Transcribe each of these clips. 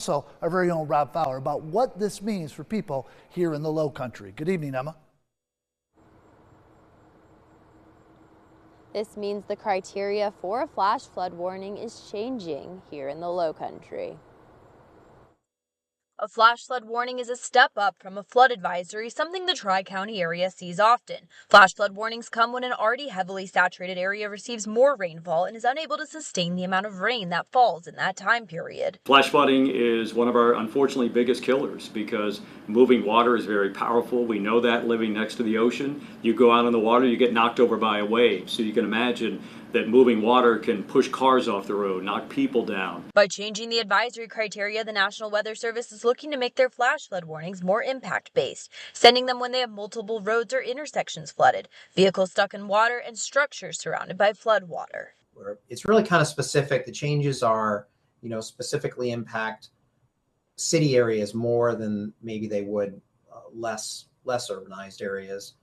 Also, our very own Rob Fowler about what this means for people here in the Low Country. Good evening, Emma. This means the criteria for a flash flood warning is changing here in the Low Country. A flash flood warning is a step up from a flood advisory, something the Tri-County area sees often. Flash flood warnings come when an already heavily saturated area receives more rainfall and is unable to sustain the amount of rain that falls in that time period. Flash flooding is one of our unfortunately biggest killers because moving water is very powerful. We know that living next to the ocean. You go out on the water, you get knocked over by a wave. So you can imagine that moving water can push cars off the road, knock people down. By changing the advisory criteria, the National Weather Service is looking to make their flash flood warnings more impact-based, sending them when they have multiple roads or intersections flooded, vehicles stuck in water, and structures surrounded by flood water. It's really kind of specific. The changes are, specifically impact city areas more than maybe they would less urbanized areas,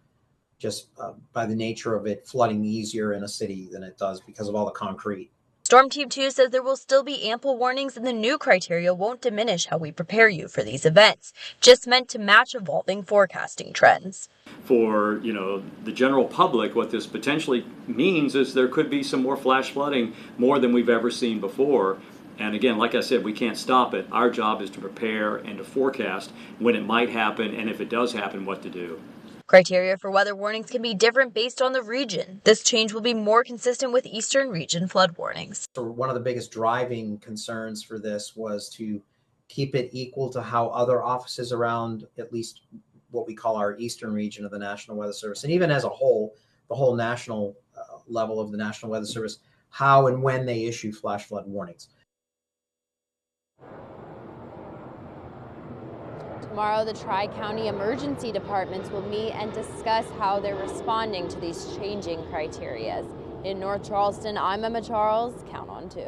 just by the nature of it flooding easier in a city than it does because of all the concrete. Storm Team 2 says there will still be ample warnings and the new criteria won't diminish how we prepare you for these events, just meant to match evolving forecasting trends. For, the general public, what this potentially means is there could be some more flash flooding, more than we've ever seen before. And again, like I said, we can't stop it. Our job is to prepare and to forecast when it might happen, and if it does happen, what to do. Criteria for weather warnings can be different based on the region. This change will be more consistent with Eastern region flood warnings. So one of the biggest driving concerns for this was to keep it equal to how other offices around at least what we call our Eastern region of the National Weather Service, and even as a whole, the whole national level of the National Weather Service, how and when they issue flash flood warnings. Tomorrow, the Tri-County emergency departments will meet and discuss how they're responding to these changing criteria. In North Charleston, I'm Emma Charles. Count on 2.